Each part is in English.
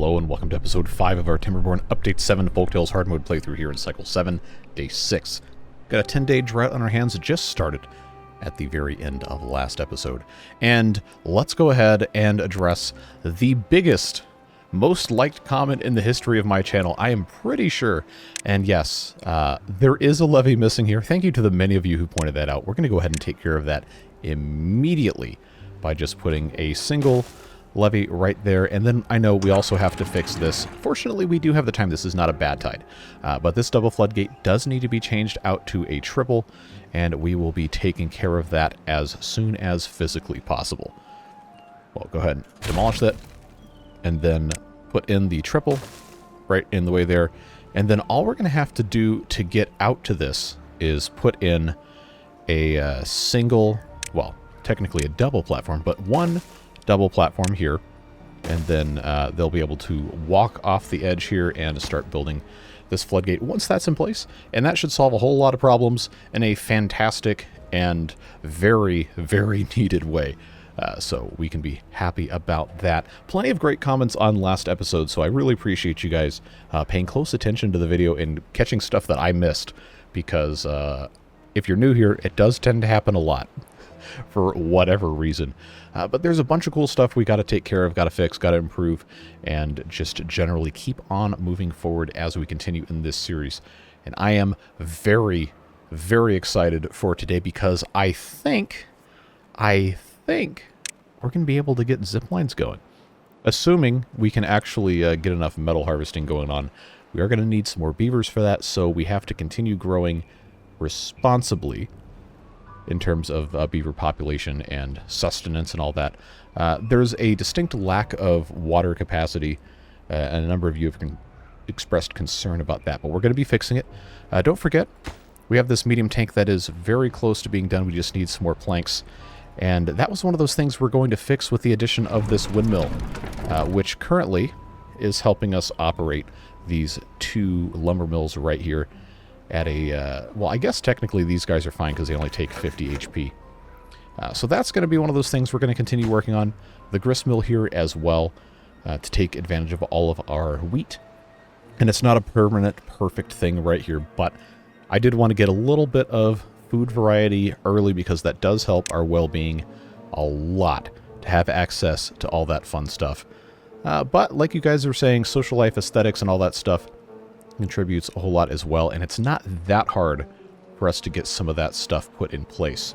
Hello and welcome to episode 5 of our Timberborn Update 7 Folktails Hard Mode playthrough here in Cycle 7, Day 6. Got a 10-day drought on our hands that just started at the very end of last episode. And let's go ahead and address the biggest, most liked comment in the history of my channel, I am pretty sure. And yes, there is a levee missing here. Thank you to the many of you who pointed that out. We're going to go ahead and take care of that immediately by just putting a single levee right there. And then I know we also have to fix this. Fortunately, we do have the time. This is not a bad tide. But this double floodgate does need to be changed out to a triple, and we will be taking care of that as soon as physically possible. Well, go ahead and demolish that, and then put in the triple right in the way there. And then all we're going to have to do to get out to this is put in a single, well, technically a double platform, but one double platform here, and then they'll be able to walk off the edge here and start building this floodgate once that's in place, and that should solve a whole lot of problems in a fantastic and very, very needed way. So we can be happy about that. Plenty of great comments on last episode, so I really appreciate you guys paying close attention to the video and catching stuff that I missed, because if you're new here, it does tend to happen a lot for whatever reason. But there's a bunch of cool stuff we got to take care of, got to fix, got to improve, and just generally keep on moving forward as we continue in this series. And I am very, very excited for today, because I think we're going to be able to get ziplines going. Assuming we can actually get enough metal harvesting going on. We are going to need some more beavers for that, so we have to continue growing responsibly in terms of beaver population and sustenance and all that. There's a distinct lack of water capacity, and a number of you have expressed concern about that, but we're going to be fixing it. Don't forget, we have this medium tank that is very close to being done. We just need some more planks, and that was one of those things we're going to fix with the addition of this windmill, which currently is helping us operate these two lumber mills right here at a, well, I guess technically these guys are fine because they only take 50 HP. So that's going to be one of those things we're going to continue working on. The grist mill here as well, to take advantage of all of our wheat. And it's not a permanent, perfect thing right here, but I did want to get a little bit of food variety early, because that does help our well-being a lot to have access to all that fun stuff. But like you guys are saying, social life, aesthetics, and all that stuff contributes a whole lot as well, and it's not that hard for us to get some of that stuff put in place.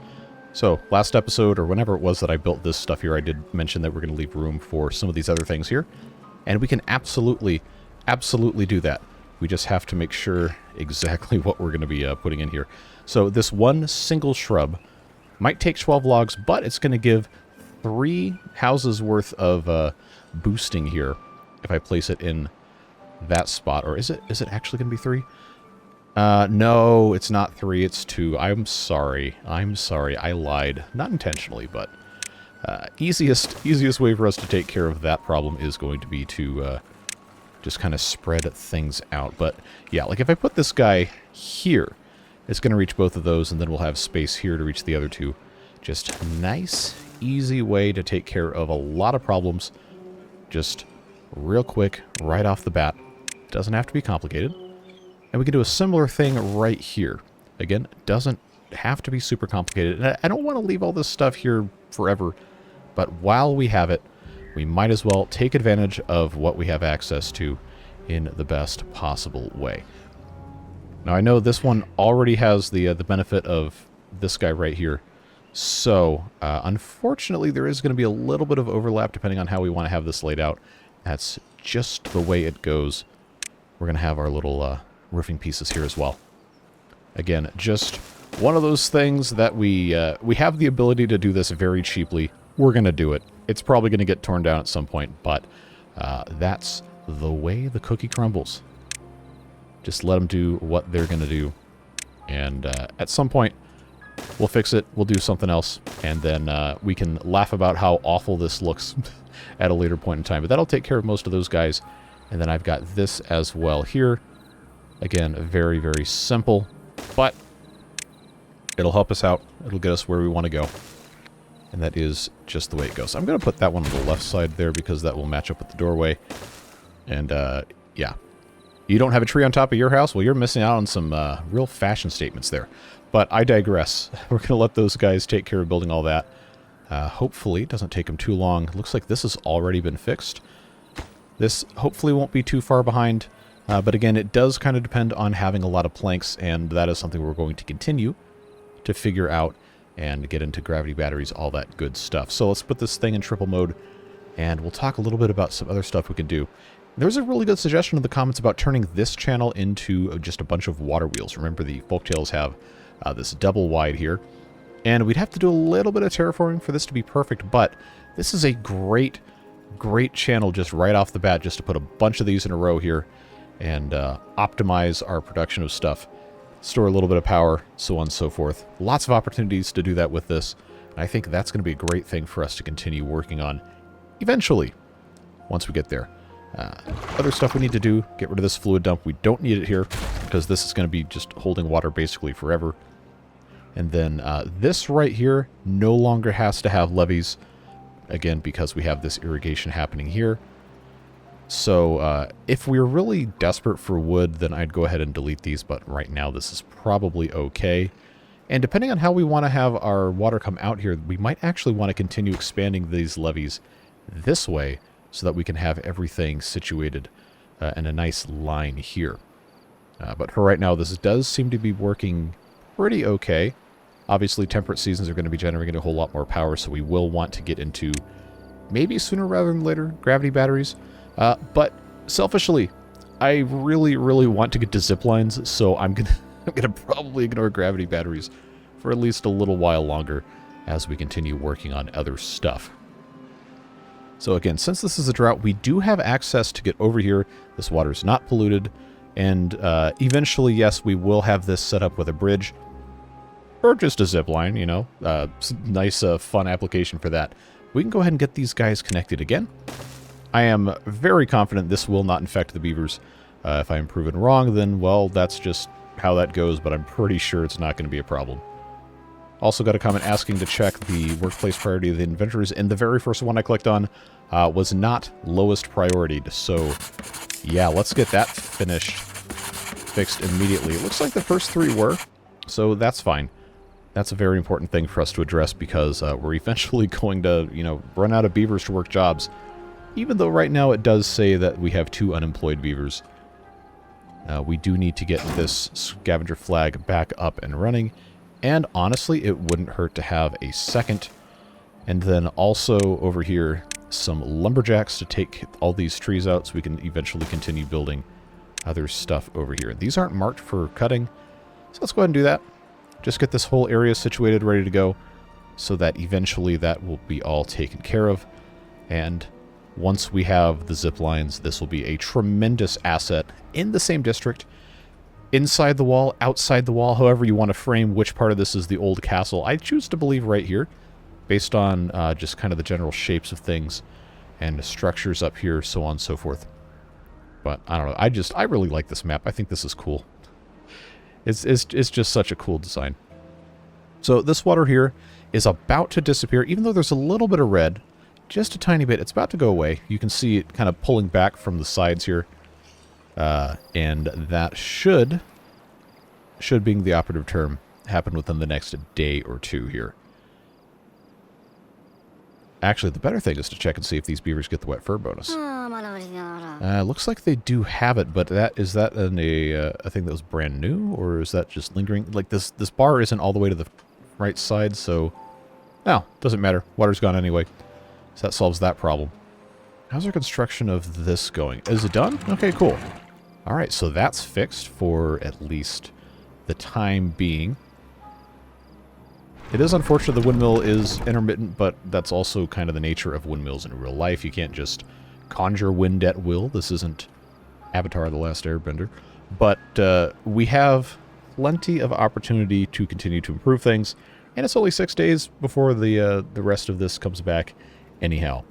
So last episode, or whenever it was that I built this stuff here, I did mention that we're going to leave room for some of these other things here, and we can absolutely do that. We just have to make sure exactly what we're going to be putting in here. So this one single shrub might take 12 logs, but it's going to give 3 houses worth of boosting here if I place it in that spot. Or is it actually going to be 3? No, it's not 3, it's 2. I'm sorry, I lied. Not intentionally, but easiest way for us to take care of that problem is going to be to just kind of spread things out. But yeah, like if I put this guy here, it's going to reach both of those, and then we'll have space here to reach the other 2. Just nice, easy way to take care of a lot of problems, just real quick, right off the bat. Doesn't have to be complicated. And we can do a similar thing right here. Again, doesn't have to be super complicated. And I don't want to leave all this stuff here forever, but while we have it, we might as well take advantage of what we have access to in the best possible way. Now, I know this one already has the benefit of this guy right here. So, unfortunately, there is going to be a little bit of overlap depending on how we want to have this laid out. That's just the way it goes. We're going to have our little roofing pieces here as well. Again, just one of those things that we have the ability to do this very cheaply. We're going to do it. It's probably going to get torn down at some point, but that's the way the cookie crumbles. Just let them do what they're going to do. And at some point, we'll fix it, we'll do something else, and then we can laugh about how awful this looks at a later point in time. But that'll take care of most of those guys. And then I've got this as well here. Again, very, very simple, but it'll help us out. It'll get us where we want to go. And that is just the way it goes. I'm going to put that one on the left side there because that will match up with the doorway. And, yeah. You don't have a tree on top of your house? Well, you're missing out on some real fashion statements there. But I digress. We're going to let those guys take care of building all that. Hopefully, it doesn't take them too long. Looks like this has already been fixed. This hopefully won't be too far behind. But again, it does kind of depend on having a lot of planks, and that is something we're going to continue to figure out and get into gravity batteries, all that good stuff. So let's put this thing in triple mode, and we'll talk a little bit about some other stuff we can do. There's a really good suggestion in the comments about turning this channel into just a bunch of water wheels. Remember, the Folktails have this double wide here, and we'd have to do a little bit of terraforming for this to be perfect, but this is a great channel just right off the bat, just to put a bunch of these in a row here and optimize our production of stuff, store a little bit of power, so on and so forth. Lots of opportunities to do that with this, and I think that's going to be a great thing for us to continue working on eventually, once we get there. Other stuff we need to do, get rid of this fluid dump. We don't need it here, because this is going to be just holding water basically forever. And then this right here no longer has to have levees, again, because we have this irrigation happening here. So if we're really desperate for wood, then I'd go ahead and delete these, but right now this is probably okay. And depending on how we want to have our water come out here, we might actually want to continue expanding these levees this way so that we can have everything situated in a nice line here. But for right now, this does seem to be working pretty okay. Obviously, temperate seasons are going to be generating a whole lot more power, so we will want to get into, maybe sooner rather than later, gravity batteries. But selfishly, I really want to get to ziplines, so I'm gonna probably ignore gravity batteries for at least a little while longer as we continue working on other stuff. So again, since this is a drought, we do have access to get over here. This water is not polluted, and eventually, yes, we will have this set up with a bridge or just a zipline. You know, nice, fun application for that. We can go ahead and get these guys connected again. I am very confident this will not infect the beavers. If I am proven wrong, then, well, that's just how that goes, but I'm pretty sure it's not going to be a problem. Also got a comment asking to check the workplace priority of the inventors, and the very first one I clicked on was not lowest priority. So, yeah, let's get that fixed immediately. It looks like the first three were, so that's fine. That's a very important thing for us to address, because we're eventually going to, you know, run out of beavers to work jobs. Even though right now it does say that we have 2 unemployed beavers. We do need to get this scavenger flag back up and running. And honestly, it wouldn't hurt to have a second. And then also over here, some lumberjacks to take all these trees out so we can eventually continue building other stuff over here. These aren't marked for cutting, so let's go ahead and do that. Just get this whole area situated, ready to go, so that eventually that will be all taken care of. And once we have the zip lines, this will be a tremendous asset in the same district. Inside the wall, outside the wall, however you want to frame which part of this is the old castle. I choose to believe right here, based on just kind of the general shapes of things and the structures up here, so on and so forth. But I don't know, I really like this map. I think this is cool. It's just such a cool design. So this water here is about to disappear, even though there's a little bit of red. Just a tiny bit. It's about to go away. You can see it kind of pulling back from the sides here. And that should being the operative term, happen within the next day or two here. Actually, the better thing is to check and see if these beavers get the wet fur bonus. Looks like they do have it, but is that a thing that was brand new, or is that just lingering? Like this bar isn't all the way to the right side, so no, doesn't matter. Water's gone anyway. So that solves that problem. How's our construction of this going? Is it done? Okay, cool. Alright, so that's fixed for at least the time being. It is unfortunate the windmill is intermittent, but that's also kind of the nature of windmills in real life. You can't just conjure wind at will. This isn't Avatar: The Last Airbender. But we have plenty of opportunity to continue to improve things, and it's only 6 days before the rest of this comes back anyhow.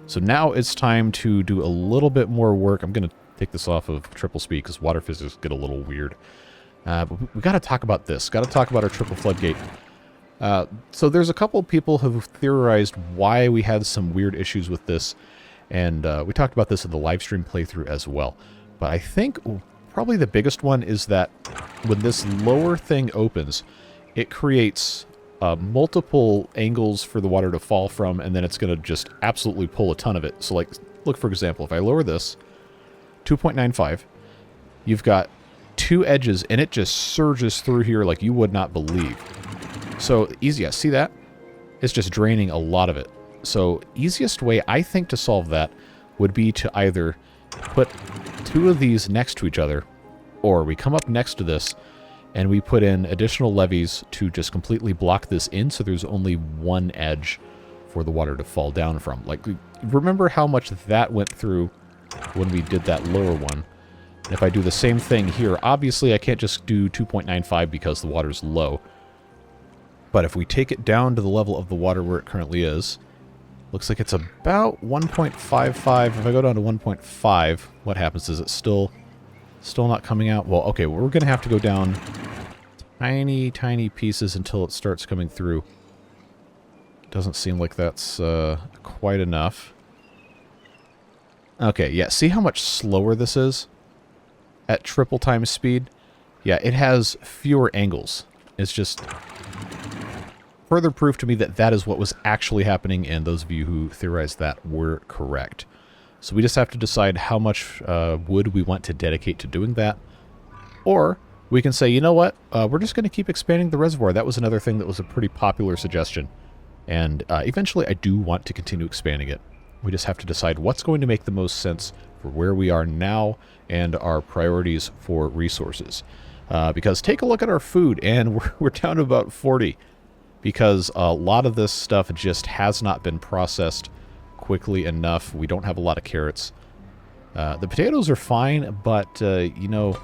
So now it's time to do a little bit more work. I'm going to take this off of triple speed because water physics get a little weird. But we got to talk about this. Got to talk about our triple floodgate. So there's a couple of people who've theorized why we had some weird issues with this. And we talked about this in the live stream playthrough as well. But I think probably the biggest one is that when this lower thing opens, it creates multiple angles for the water to fall from, and then it's going to just absolutely pull a ton of it. So, like, look, for example, if I lower this 2.95, you've got two edges, and it just surges through here like you would not believe. So, easy. Yeah, see that? It's just draining a lot of it. So, easiest way, I think, to solve that would be to either put two of these next to each other, or we come up next to this, and we put in additional levees to just completely block this in, so there's only one edge for the water to fall down from. Like, remember how much that went through when we did that lower one? And if I do the same thing here, obviously I can't just do 2.95 because the water's low. But if we take it down to the level of the water where it currently is, looks like it's about 1.55. If I go down to 1.5, what happens? Is it still not coming out? Well, okay, we're going to have to go down tiny, tiny pieces until it starts coming through. Doesn't seem like that's quite enough. Okay, yeah, see how much slower this is at triple times speed? Yeah, it has fewer angles. It's just further proof to me that that is what was actually happening, and those of you who theorized that were correct. So we just have to decide how much wood we want to dedicate to doing that. Or we can say, you know what, we're just going to keep expanding the reservoir. That was another thing that was a pretty popular suggestion. And eventually I do want to continue expanding it. We just have to decide what's going to make the most sense for where we are now and our priorities for resources. Because take a look at our food, and we're down to about 40. Because a lot of this stuff just has not been processed quickly enough. We don't have a lot of carrots. The potatoes are fine, but, you know,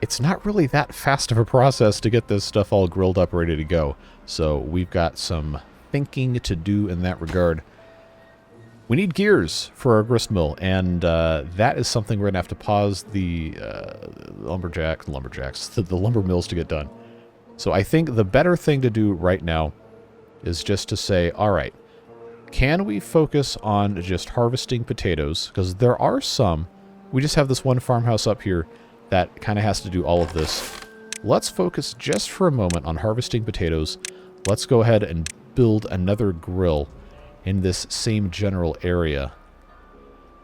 it's not really that fast of a process to get this stuff all grilled up, ready to go. So we've got some thinking to do in that regard. We need gears for our grist mill, and that is something we're going to have to pause the the lumber mills to get done. So I think the better thing to do right now is just to say, all right, can we focus on just harvesting potatoes? Because there are some. We just have this one farmhouse up here that kind of has to do all of this. Let's focus just for a moment on harvesting potatoes. Let's go ahead and build another grill in this same general area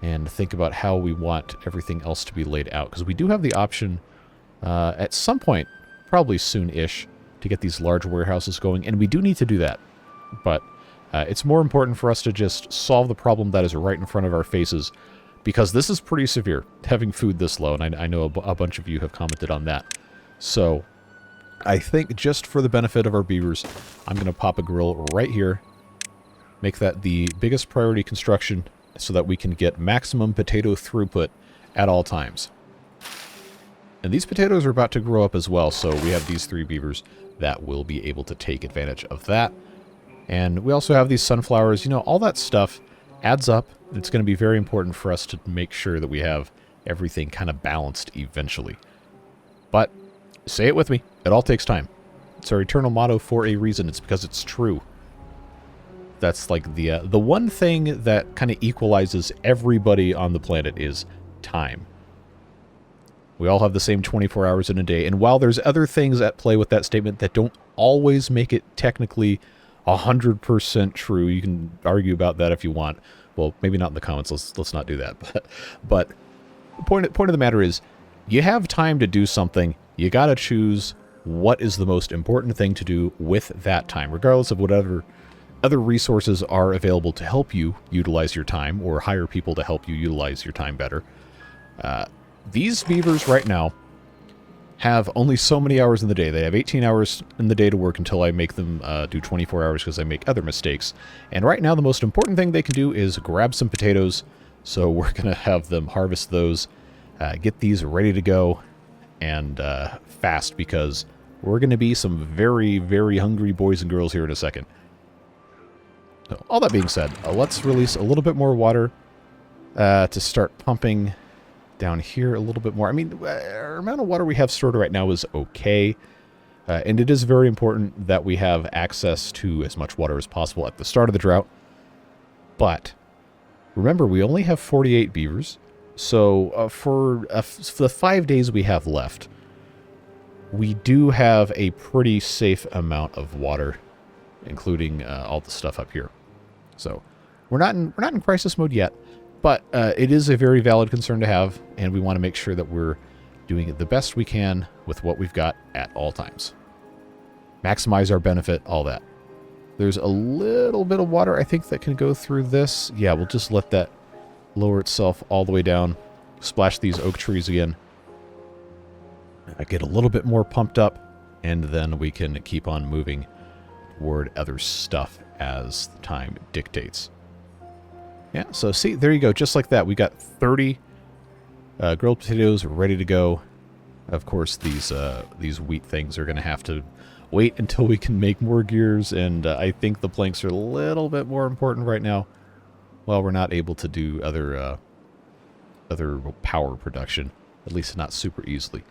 and think about how we want everything else to be laid out. Because we do have the option at some point, probably soon-ish, to get these large warehouses going, and we do need to do that. But it's more important for us to just solve the problem that is right in front of our faces, because this is pretty severe, having food this low, and I know a bunch of you have commented on that. So I think just for the benefit of our beavers, I'm going to pop a grill right here, make that the biggest priority construction so that we can get maximum potato throughput at all times. And these potatoes are about to grow up as well, so we have these 3 beavers that will be able to take advantage of that. And we also have these sunflowers. You know, all that stuff adds up. It's going to be very important for us to make sure that we have everything kind of balanced eventually. But say it with me, it all takes time. It's our eternal motto for a reason. It's because it's true. That's like the one thing that kind of equalizes everybody on the planet is time. We all have the same 24 hours in a day, and while there's other things at play with that statement that don't always make it technically 100% true, you can argue about that if you want. Well, maybe not in the comments. Let's not do that. But the point of the matter is, you have time to do something. You got to choose what is the most important thing to do with that time, regardless of whatever other resources are available to help you utilize your time, or hire people to help you utilize your time better. These beavers right now have only so many hours in the day. They have 18 hours in the day to work until I make them do 24 hours because I make other mistakes. And right now the most important thing they can do is grab some potatoes. So we're going to have them harvest those, get these ready to go, and fast, because we're going to be some very, very hungry boys and girls here in a second. So, all that being said, let's release a little bit more water to start pumping down here a little bit more. I mean, our amount of water we have stored right now is okay. And it is very important that we have access to as much water as possible at the start of the drought. But Remember, we only have 48 beavers. So for the 5 days we have left, we do have a pretty safe amount of water, including all the stuff up here. So we're not in crisis mode yet, but it is a very valid concern to have, and we want to make sure that we're doing the best we can with what we've got at all times. Maximize our benefit, all that. There's a little bit of water, I think, that can go through this. Yeah, we'll just let that lower itself all the way down. Splash these oak trees again. I get a little bit more pumped up, and then we can keep on moving toward other stuff as time dictates. Yeah, so see, there you go. Just like that, we got 30 grilled potatoes ready to go. Of course, these wheat things are going to have to wait until we can make more gears, and I think the planks are a little bit more important right now. Well, we're not able to do other power production, at least not super easily.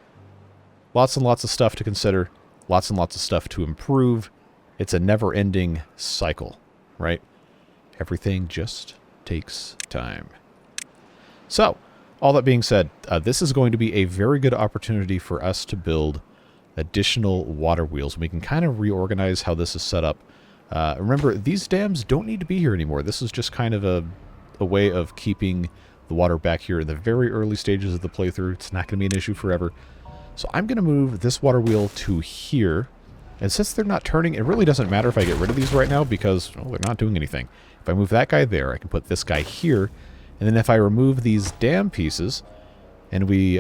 Lots and lots of stuff to consider, lots and lots of stuff to improve. It's a never-ending cycle, right? Everything just takes time. So, all that being said, this is going to be a very good opportunity for us to build additional water wheels. We can kind of reorganize how this is set up. Remember, these dams don't need to be here anymore. This is just kind of a way of keeping the water back here in the very early stages of the playthrough. It's not going to be an issue forever. So I'm going to move this water wheel to here. And since they're not turning, it really doesn't matter if I get rid of these right now because, well, they're not doing anything. If I move that guy there, I can put this guy here. And then if I remove these dam pieces and we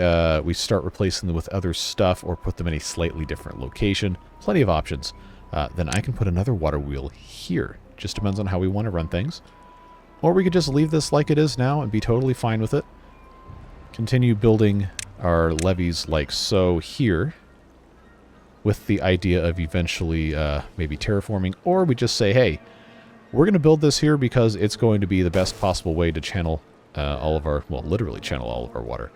start replacing them with other stuff or put them in a slightly different location, plenty of options, then I can put another water wheel here. Just depends on how we want to run things. Or we could just leave this like it is now and be totally fine with it. Continue building our levees like so here, with the idea of eventually maybe terraforming, or we just say, hey, we're going to build this here because it's going to be the best possible way to channel all of our, well, literally channel all of our water.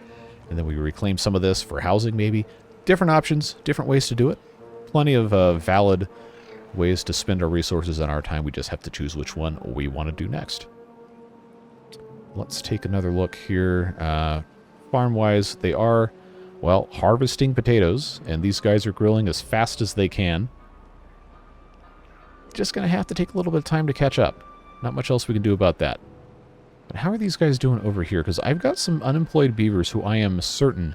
And then we reclaim some of this for housing maybe. Different options, different ways to do it. Plenty of valid ways to spend our resources and our time. We just have to choose which one we want to do next. Let's take another look here. Farm-wise, they are, well, harvesting potatoes, and these guys are grilling as fast as they can. Just going to have to take a little bit of time to catch up. Not much else we can do about that. But how are these guys doing over here? Because I've got some unemployed beavers who I am certain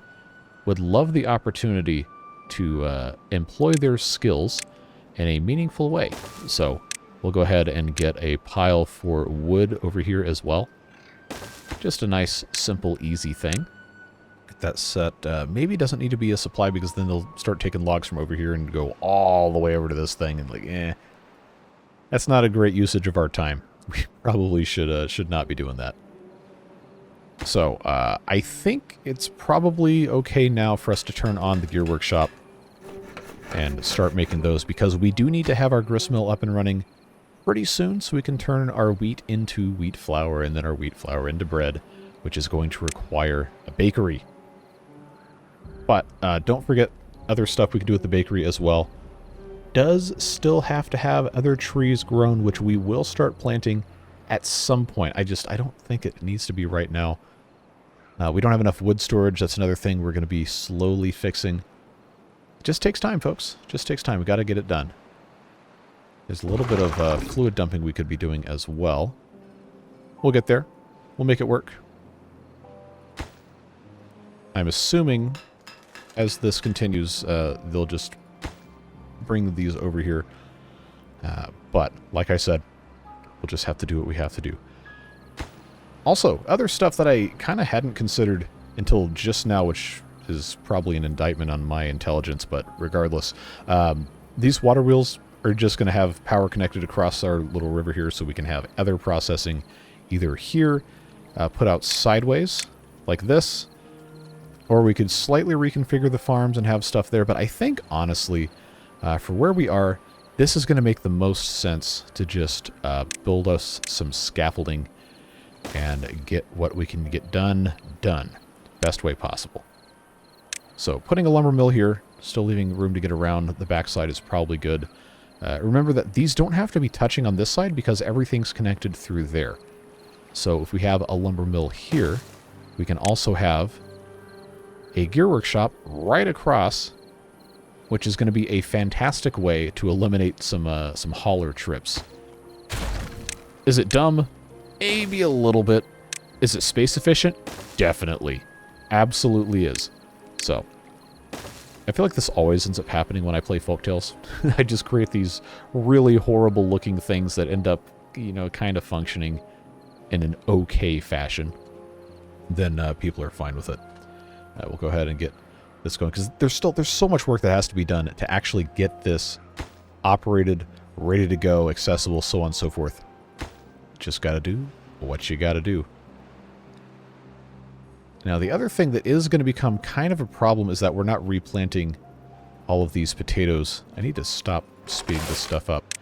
would love the opportunity to employ their skills in a meaningful way. So we'll go ahead and get a pile for wood over here as well. Just a nice, simple, easy thing. Get that set. Maybe it doesn't need to be a supply because then they'll start taking logs from over here and go all the way over to this thing and like, that's not a great usage of our time. We probably should not be doing that. So, I think it's probably okay now for us to turn on the gear workshop and start making those, because we do need to have our grist mill up and running pretty soon so we can turn our wheat into wheat flour and then our wheat flour into bread, which is going to require a bakery. But don't forget other stuff we can do at the bakery as well. Does still have to have other trees grown, which we will start planting at some point. I don't think it needs to be right now. We don't have enough wood storage. That's another thing we're going to be slowly fixing. It just takes time, folks. Just takes time. We got to get it done. There's a little bit of fluid dumping we could be doing as well. We'll get there. We'll make it work. I'm assuming as this continues, they'll just bring these over here. But, like I said, we'll just have to do what we have to do. Also, other stuff that I kind of hadn't considered until just now, which is probably an indictment on my intelligence, but regardless, these water wheels are just going to have power connected across our little river here so we can have other processing either here, put out sideways, like this, or we could slightly reconfigure the farms and have stuff there. But I think, honestly, for where we are, this is going to make the most sense to just build us some scaffolding and get what we can get done. Best way possible. So putting a lumber mill here, still leaving room to get around the backside is probably good. Remember that these don't have to be touching on this side because everything's connected through there. So if we have a lumber mill here, we can also have a gear workshop right across, which is going to be a fantastic way to eliminate some hauler trips. Is it dumb? Maybe a little bit. Is it space efficient? Definitely. Absolutely is. So, I feel like this always ends up happening when I play Folktales. I just create these really horrible looking things that end up, you know, kind of functioning in an okay fashion. Then people are fine with it. We'll go ahead and get this going, because there's so much work that has to be done to actually get this operated, ready to go, accessible, so on and so forth. Just gotta do what you gotta do. Now, the other thing that is going to become kind of a problem is that we're not replanting all of these potatoes. I need to stop speeding this stuff up.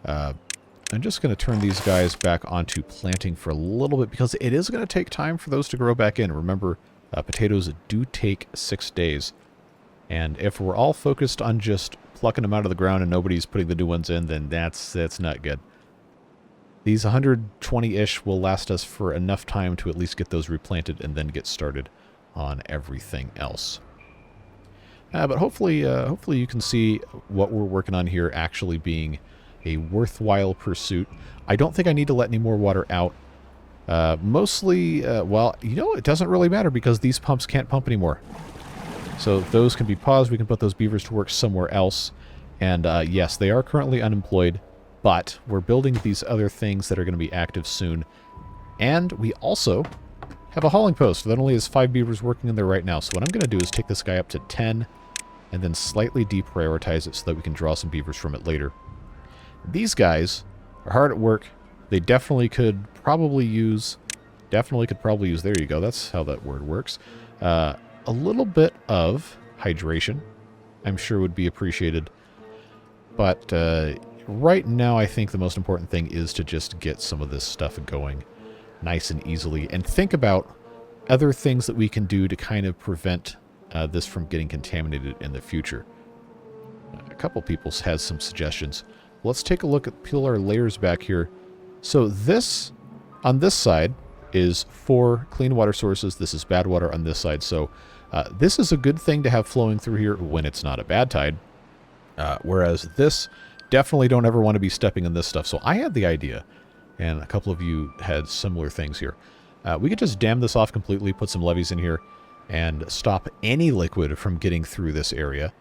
I'm just going to turn these guys back onto planting for a little bit, because it is going to take time for those to grow back in. Remember, potatoes do take 6 days. And if we're all focused on just plucking them out of the ground and nobody's putting the new ones in, then that's not good. These 120-ish will last us for enough time to at least get those replanted and then get started on everything else. But hopefully you can see what we're working on here actually being a worthwhile pursuit. I don't think I need to let any more water out. Mostly, well, you know, it doesn't really matter because these pumps can't pump anymore. So those can be paused. We can put those beavers to work somewhere else. And yes, they are currently unemployed. But we're building these other things that are going to be active soon. And we also have a hauling post that only has 5 beavers working in there right now. So what I'm going to do is take this guy up to 10 and then slightly deprioritize it so that we can draw some beavers from it later. These guys are hard at work. They definitely could probably use, there you go, that's how that word works. A little bit of hydration, I'm sure would be appreciated. But right now, I think the most important thing is to just get some of this stuff going nice and easily, and think about other things that we can do to kind of prevent this from getting contaminated in the future. A couple people has some suggestions. Let's take a look at peel our layers back here. So this, on this side, is 4 clean water sources. This is bad water on this side. So this is a good thing to have flowing through here when it's not a bad tide. Whereas this, definitely don't ever want to be stepping in this stuff. So I had the idea, and a couple of you had similar things here. We could just dam this off completely, put some levees in here, and stop any liquid from getting through this area.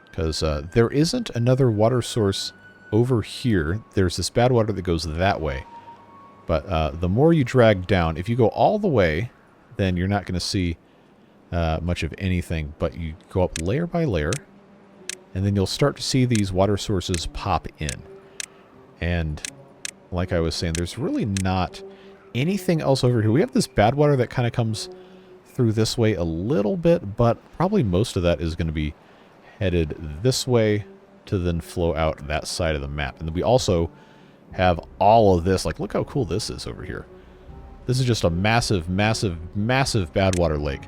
Because there isn't another water source over here. There's this bad water that goes that way. But the more you drag down, if you go all the way, then you're not going to see much of anything. But you go up layer by layer, and then you'll start to see these water sources pop in. And like I was saying, there's really not anything else over here. We have this bad water that kind of comes through this way a little bit, but probably most of that is going to be headed this way to then flow out that side of the map. And then we also have all of this. Like, look how cool this is over here. This is just a massive, massive, massive bad water lake.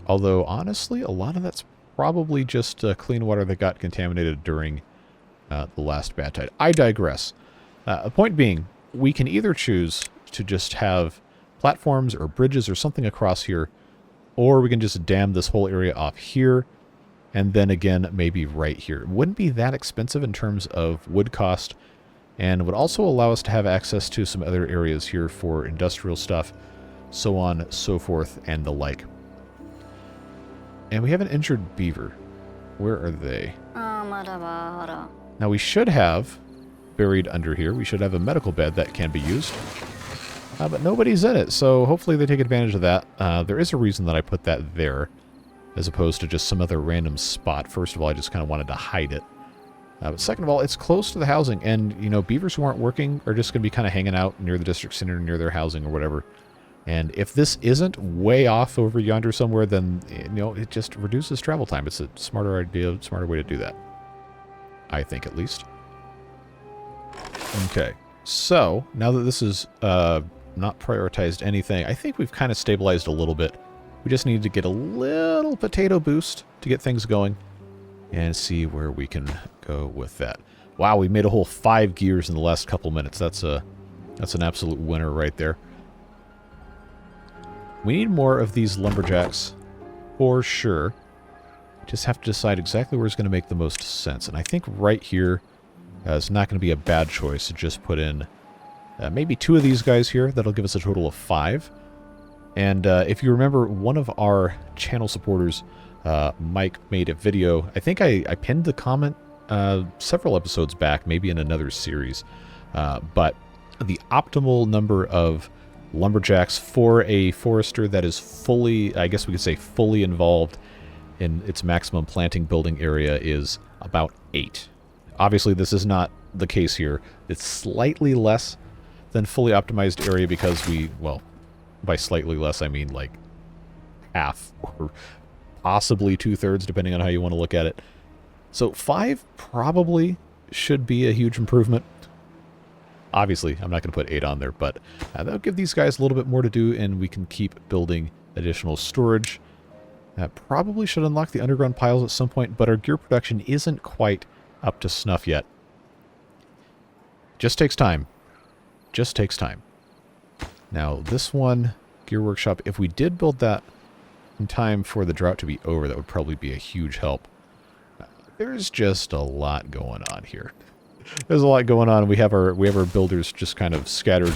Although, honestly, a lot of that's probably just clean water that got contaminated during the last bad tide. I digress. The point being, we can either choose to just have platforms or bridges or something across here, or we can just dam this whole area off here, and then again, maybe right here. It wouldn't be that expensive in terms of wood cost, and would also allow us to have access to some other areas here for industrial stuff, so on, so forth, and the like. And we have an injured beaver. Where are they? Now we should have, buried under here, we should have a medical bed that can be used. But nobody's in it, so hopefully they take advantage of that. There is a reason that I put that there, as opposed to just some other random spot. First of all, I just kind of wanted to hide it. But second of all, it's close to the housing, and, you know, beavers who aren't working are just going to be kind of hanging out near the district center, near their housing or whatever. And if this isn't way off over yonder somewhere, then, you know, it just reduces travel time. It's a smarter idea, smarter way to do that. I think, at least. Okay. So, now that this is not prioritized anything, I think we've kind of stabilized a little bit. We just need to get a little potato boost to get things going and see where we can go with that. Wow, we made a whole 5 gears in the last couple minutes. That's That's an absolute winner right there. We need more of these lumberjacks, for sure. Just have to decide exactly where it's going to make the most sense. And I think right here is not going to be a bad choice to just put in maybe 2 of these guys here. That'll give us a total of 5. And if you remember, one of our channel supporters, Mike, made a video. I think I pinned the comment several episodes back, maybe in another series. But the optimal number of lumberjacks for a forester that is fully, I guess we could say fully involved in its maximum planting building area is about 8. Obviously, this is not the case here. It's slightly less than fully optimized area because we, well, by slightly less, I mean like half or possibly 2/3, depending on how you want to look at it. So 5 probably should be a huge improvement. Obviously, I'm not going to put 8 on there, but that'll give these guys a little bit more to do, and we can keep building additional storage. Probably should unlock the underground piles at some point, but our gear production isn't quite up to snuff yet. Just takes time. Just takes time. Now, this one, Gear Workshop, if we did build that in time for the drought to be over, that would probably be a huge help. There's just a lot going on here. There's a lot going on. We have our builders just kind of scattered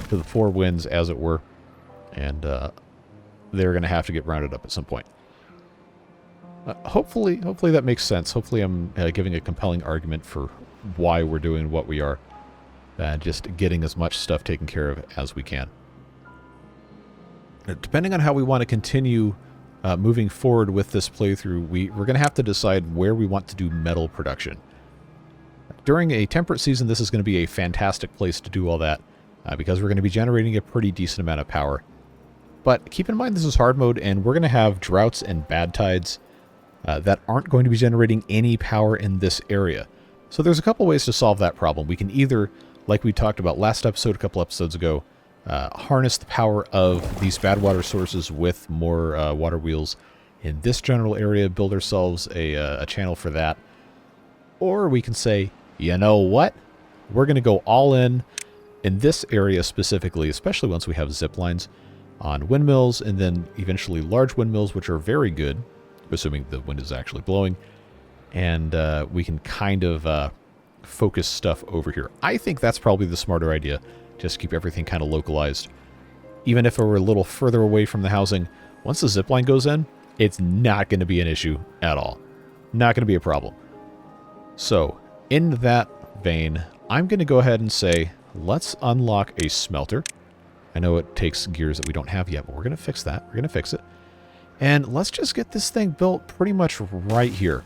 to the 4 winds, as it were, and they're going to have to get rounded up at some point. Hopefully that makes sense. Hopefully I'm giving a compelling argument for why we're doing what we are. Just getting as much stuff taken care of as we can. Depending on how we want to continue moving forward with this playthrough, we're going to have to decide where we want to do metal production. During a temperate season, this is going to be a fantastic place to do all that, because we're going to be generating a pretty decent amount of power. But keep in mind this is hard mode, and we're going to have droughts and bad tides that aren't going to be generating any power in this area. So there's a couple ways to solve that problem. We can either, like we talked about last episode, a couple episodes ago, harness the power of these bad water sources with more water wheels in this general area, build ourselves a channel for that. Or we can say, you know what? We're going to go all in this area specifically, especially once we have zip lines, on windmills, and then eventually large windmills, which are very good, assuming the wind is actually blowing. And we can kind of focus stuff over here. I think that's probably the smarter idea. Just keep everything kind of localized. Even if we're a little further away from the housing, once the zipline goes in, it's not going to be an issue at all. Not going to be a problem. So, in that vein, I'm going to go ahead and say, let's unlock a smelter. I know it takes gears that we don't have yet, but we're going to fix that. We're going to fix it. And let's just get this thing built pretty much right here.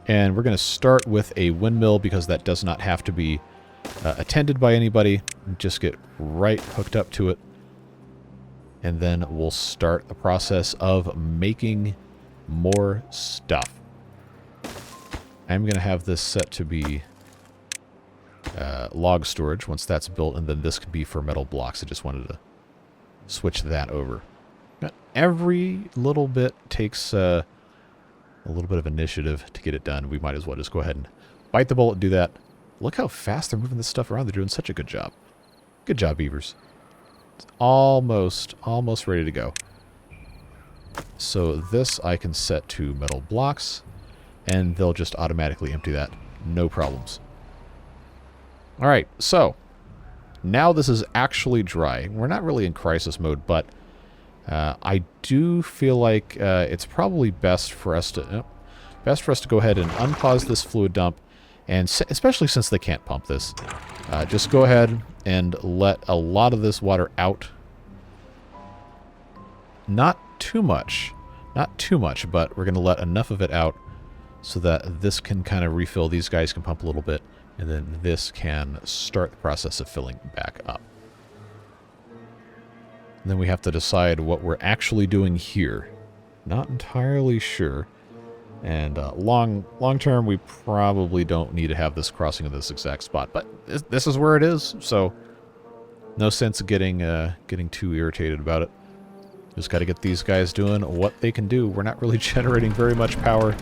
And we're going to start with a windmill because that does not have to be attended by anybody. Just get right hooked up to it. And then we'll start the process of making more stuff. I'm going to have this set to be log storage once that's built, and then this could be for metal blocks. I just wanted to switch that over. Every little bit takes a little bit of initiative to get it done. We might as well just go ahead and bite the bullet and do that. Look how fast they're moving this stuff around. They're doing such a good job. Good job, beavers. It's almost ready to go. So this I can set to metal blocks, and they'll just automatically empty that. No problems. All right, so now this is actually dry. We're not really in crisis mode, but I do feel like it's probably best for us to go ahead and unpause this fluid dump, and especially since they can't pump this, just go ahead and let a lot of this water out. Not too much, but we're going to let enough of it out so that this can kind of refill. These guys can pump a little bit, and then this can start the process of filling back up. And then we have to decide what we're actually doing here. Not entirely sure. And long term, we probably don't need to have this crossing in this exact spot. But this is where it is, so no sense of getting too irritated about it. Just got to get these guys doing what they can do. We're not really generating very much power.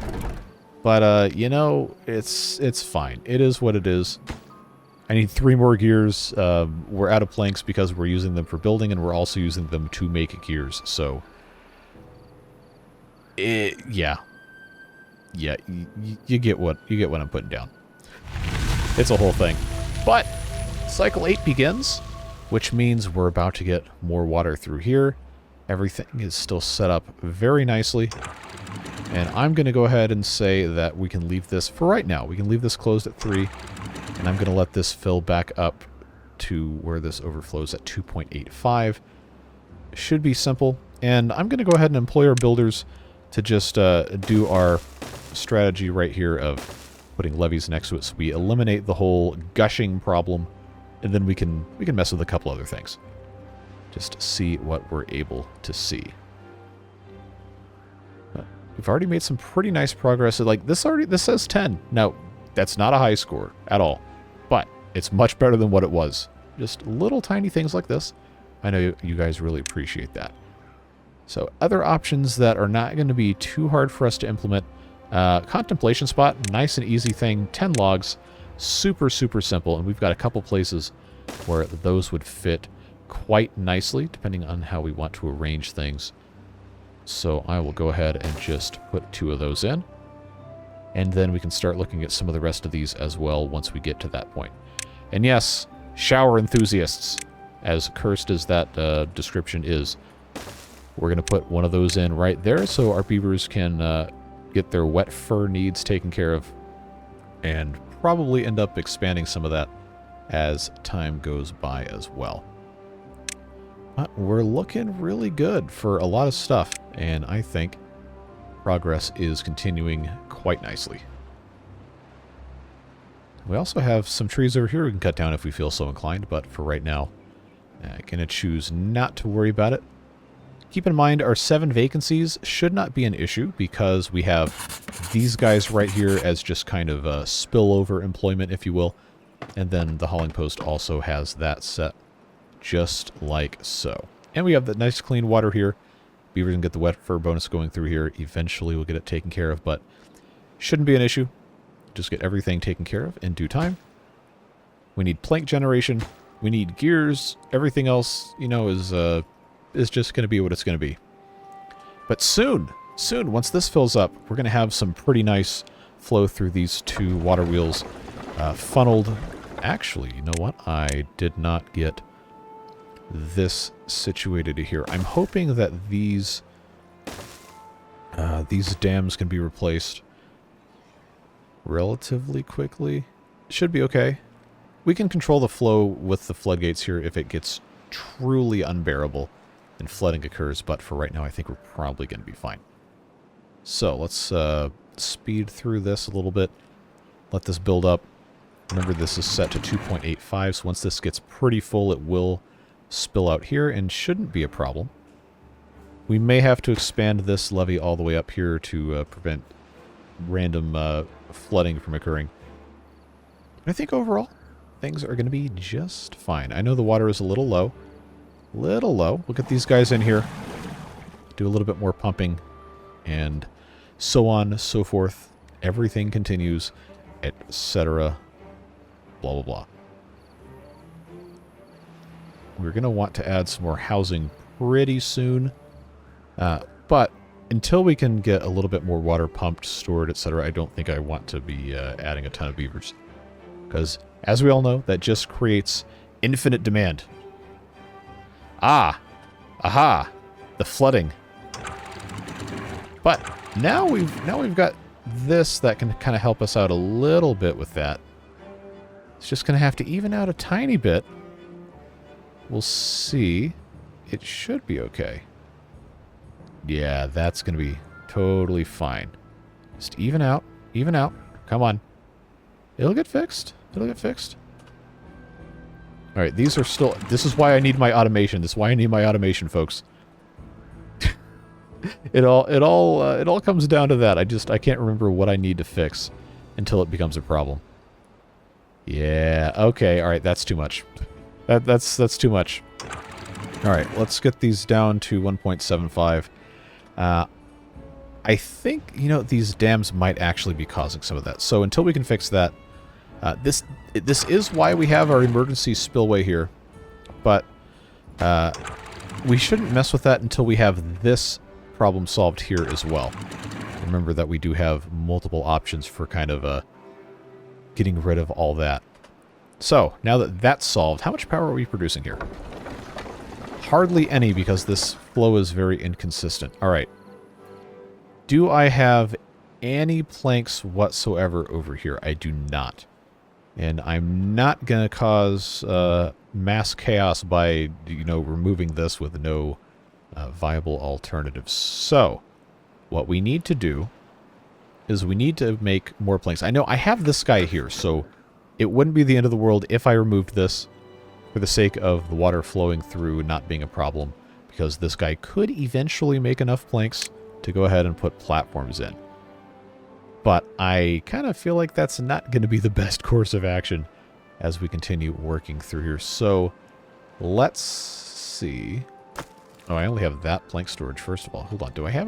But, you know, it's fine. It is what it is. I need 3 more gears. We're out of planks because we're using them for building, and we're also using them to make gears. So, yeah, you get what I'm putting down. It's a whole thing. But cycle 8 begins, which means we're about to get more water through here. Everything is still set up very nicely. And I'm going to go ahead and say that we can leave this, for right now, we can leave this closed at 3. And I'm going to let this fill back up to where this overflows at 2.85. Should be simple. And I'm going to go ahead and employ our builders to just do our strategy right here of putting levees next to it so we eliminate the whole gushing problem. And then we can mess with a couple other things. Just see what we're able to see. We've already made some pretty nice progress. Like this says 10. Now, that's not a high score at all, but it's much better than what it was. Just little tiny things like this. I know you guys really appreciate that. So other options that are not going to be too hard for us to implement. Contemplation spot, nice and easy thing. 10 logs, super, super simple. And we've got a couple places where those would fit quite nicely, depending on how we want to arrange things. So I will go ahead and just put 2 of those in. And then we can start looking at some of the rest of these as well once we get to that point. And yes, shower enthusiasts, as cursed as that description is, we're going to put one of those in right there so our beavers can get their wet fur needs taken care of, and probably end up expanding some of that as time goes by as well. But we're looking really good for a lot of stuff, and I think progress is continuing quite nicely. We also have some trees over here we can cut down if we feel so inclined, but for right now, I'm going to choose not to worry about it. Keep in mind, our 7 vacancies should not be an issue because we have these guys right here as just kind of a spillover employment, if you will. And then the hauling post also has that set just like so. And we have the nice clean water here. Beavers can get the wet fur bonus going through here. Eventually we'll get it taken care of, but shouldn't be an issue. Just get everything taken care of in due time. We need plank generation. We need gears. Everything else, you know, is just going to be what it's going to be. But soon, once this fills up, we're going to have some pretty nice flow through these 2 water wheels funneled. Actually, you know what? I did not get this situated here. I'm hoping that these dams can be replaced relatively quickly. Should be okay. We can control the flow with the floodgates here if it gets truly unbearable and flooding occurs, but for right now I think we're probably going to be fine. So let's speed through this a little bit. Let this build up. Remember, this is set to 2.85, so once this gets pretty full, it will spill out here and shouldn't be a problem. We may have to expand this levee all the way up here to prevent random flooding from occurring. But I think overall, things are going to be just fine. I know the water is a little low. Little low. We'll get these guys in here. Do a little bit more pumping. And so on, so forth. Everything continues, etc. Blah, blah, blah. We're going to want to add some more housing pretty soon. But until we can get a little bit more water pumped, stored, etc., I don't think I want to be adding a ton of beavers. Because, as we all know, that just creates infinite demand. Ah! Aha! The flooding. But now we've got this that can kind of help us out a little bit with that. It's just going to have to even out a tiny bit. We'll see. It should be okay. Yeah, that's going to be totally fine. Just even out. Even out. Come on. It'll get fixed. It'll get fixed. Alright, these are still... This is why I need my automation. This is why I need my automation, folks. It all comes down to that. I can't remember what I need to fix until it becomes a problem. Yeah, okay, alright, that's too much. That's too much. Alright, let's get these down to 1.75. I think, you know, these dams might actually be causing some of that. So until we can fix that, This is why we have our emergency spillway here, but we shouldn't mess with that until we have this problem solved here as well. Remember that we do have multiple options for kind of getting rid of all that. So, now that that's solved, how much power are we producing here? Hardly any, because this flow is very inconsistent. Alright. Do I have any planks whatsoever over here? I do not. And I'm not going to cause mass chaos by, you know, removing this with no viable alternatives. So, what we need to do is we need to make more planks. I know I have this guy here, so it wouldn't be the end of the world if I removed this for the sake of the water flowing through not being a problem, because this guy could eventually make enough planks to go ahead and put platforms in. But I kind of feel like that's not going to be the best course of action as we continue working through here. So, let's see. Oh, I only have that plank storage, first of all. Hold on, do I have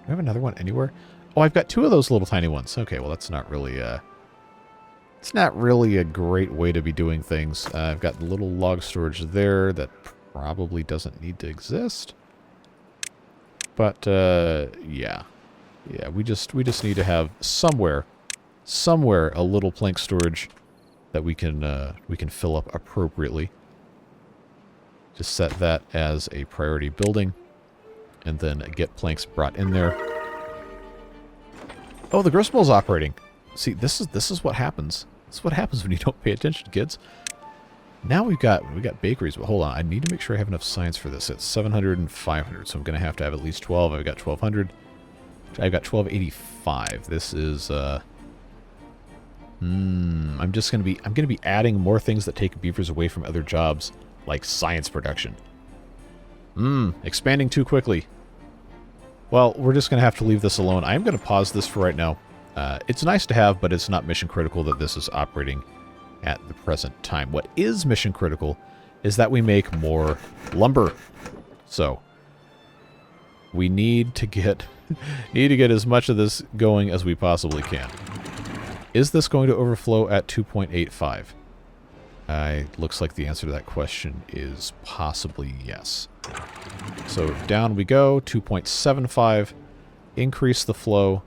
another one anywhere? Oh, I've got two of those little tiny ones. Okay, well, that's not really it's not really a great way to be doing things. I've got a little log storage there that probably doesn't need to exist. But yeah, we just need to have somewhere a little plank storage that we can fill up appropriately. Just set that as a priority building, and then get planks brought in there. Oh, the grist mill's operating. See, this is what happens. This is what happens when you don't pay attention, kids. Now we got bakeries, but hold on. I need to make sure I have enough science for this. It's 700 and 500, so I'm going to have at least 12. I've got 1200. I've got 1285. This is I'm going to be adding more things that take beavers away from other jobs, like science production. Expanding too quickly. Well, we're just going to have to leave this alone. I'm going to pause this for right now. It's nice to have, but it's not mission critical that this is operating at the present time. What is mission critical is that we make more lumber. So, we need to get as much of this going as we possibly can. Is this going to overflow at 2.85? Looks like the answer to that question is possibly yes. So down we go, 2.75. Increase the flow.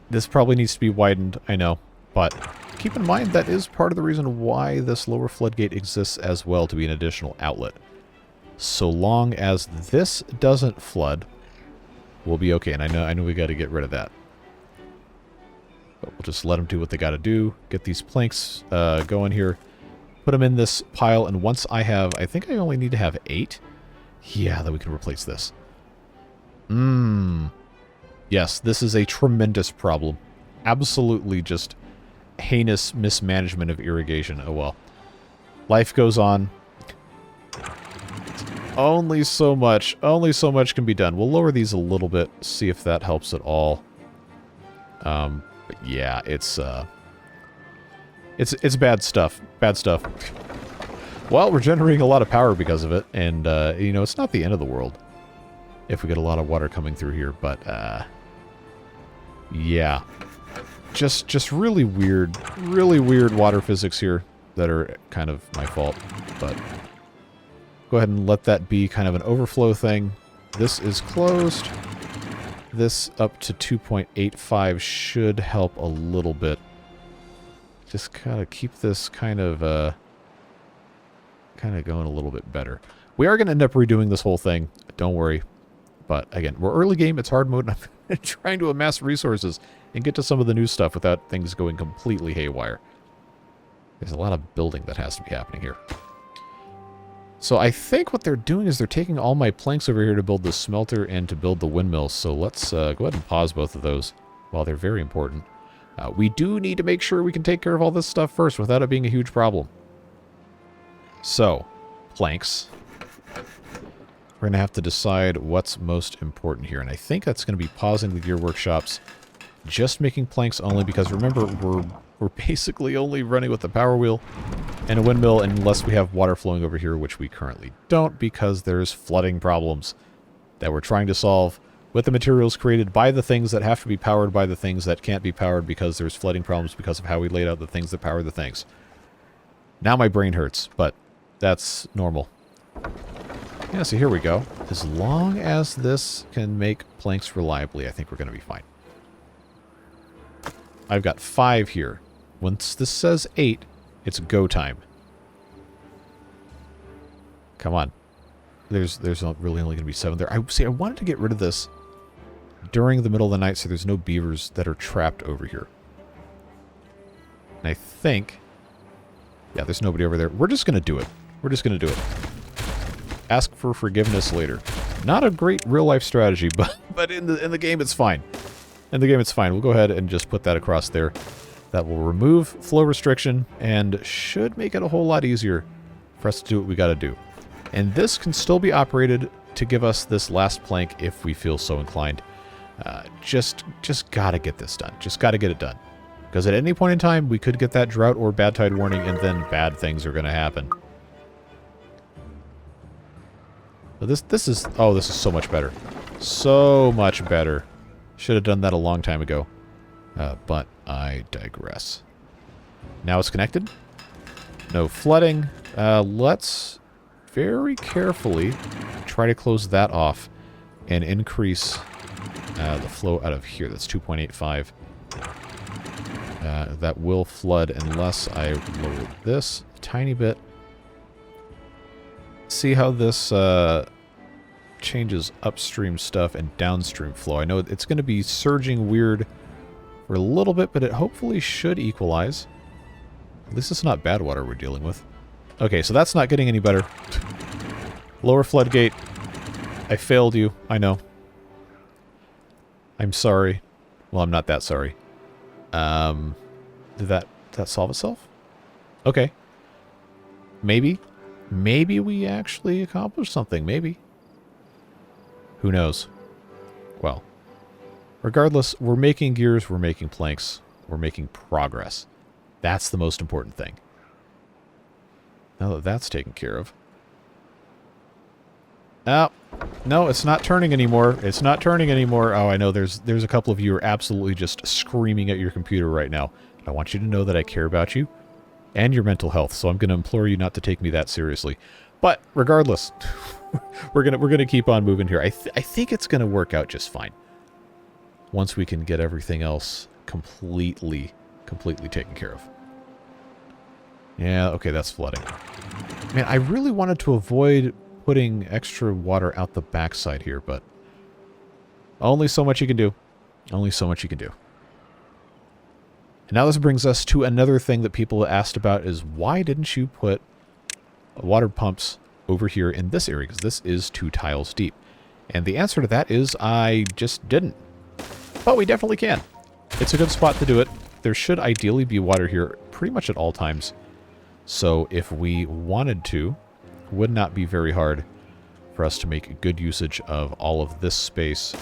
This probably needs to be widened, I know. But keep in mind that is part of the reason why this lower floodgate exists as well, to be an additional outlet. So long as this doesn't flood, we'll be okay. And I know we got to get rid of that. But we'll just let them do what they got to do. Get these planks going here. Put them in this pile, and once I have... I think I only need to have 8. Yeah, then we can replace this. Yes, this is a tremendous problem. Absolutely just heinous mismanagement of irrigation. Oh well. Life goes on. Only so much can be done. We'll lower these a little bit, see if that helps at all. But yeah, it's bad stuff. Bad stuff. Well, we're generating a lot of power because of it, and you know, it's not the end of the world if we get a lot of water coming through here, but yeah. Just really weird water physics here that are kind of my fault, but go ahead and let that be kind of an overflow thing. This is closed. This up to 2.85 should help a little bit. Just kind of keep this kind of going a little bit better. We are going to end up redoing this whole thing. Don't worry. But again, we're early game. It's hard mode, and I'm trying to amass resources and get to some of the new stuff without things going completely haywire. There's a lot of building that has to be happening here. So I think what they're doing is they're taking all my planks over here to build the smelter and to build the windmill. So let's go ahead and pause both of those while they're very important. We do need to make sure we can take care of all this stuff first without it being a huge problem. So, planks. We're going to have to decide what's most important here. And I think that's going to be pausing the gear workshops. Just making planks only because, remember, we're basically only running with the power wheel and a windmill unless we have water flowing over here, which we currently don't because there's flooding problems that we're trying to solve with the materials created by the things that have to be powered by the things that can't be powered because there's flooding problems because of how we laid out the things that power the things. Now my brain hurts, but that's normal. Yeah, so here we go. As long as this can make planks reliably, I think we're going to be fine. I've got 5 here. Once this says 8, it's go time. Come on. There's really only going to be 7 there. I wanted to get rid of this during the middle of the night so there's no beavers that are trapped over here. And I think... yeah, there's nobody over there. We're just going to do it. We're just going to do it. Ask for forgiveness later. Not a great real-life strategy, but in the game it's fine. In the game it's fine. We'll go ahead and just put that across there. That will remove flow restriction and should make it a whole lot easier for us to do what we got to do. And this can still be operated to give us this last plank if we feel so inclined. Just got to get this done. Just got to get it done. Because at any point in time, we could get that drought or bad tide warning, and then bad things are going to happen. But this is so much better. So much better. Should have done that a long time ago. But I digress. Now it's connected. No flooding. Let's very carefully try to close that off and increase the flow out of here. That's 2.85. That will flood unless I lower this a tiny bit. See how this changes upstream stuff and downstream flow. I know it's going to be surging weird for a little bit, but it hopefully should equalize. At least it's not bad water we're dealing with. Okay, so that's not getting any better. Lower floodgate. I failed you. I know. I'm sorry. Well, I'm not that sorry. Did that solve itself? Okay. Maybe. Maybe we actually accomplished something. Maybe. Who knows? Well, regardless, we're making gears, we're making planks, we're making progress. That's the most important thing. Now that that's taken care of. Oh, no, it's not turning anymore. It's not turning anymore. Oh, I know there's a couple of you who are absolutely just screaming at your computer right now. I want you to know that I care about you and your mental health, so I'm going to implore you not to take me that seriously. But regardless, we're gonna keep on moving here. I think it's gonna work out just fine once we can get everything else completely taken care of. Yeah, okay, that's flooding. Man, I really wanted to avoid putting extra water out the backside here, but only so much you can do. Only so much you can do. And now this brings us to another thing that people asked about is why didn't you put water pumps over here in this area, because this is 2 tiles deep. And the answer to that is I just didn't. But we definitely can. It's a good spot to do it. There should ideally be water here pretty much at all times. So if we wanted to, it would not be very hard for us to make good usage of all of this space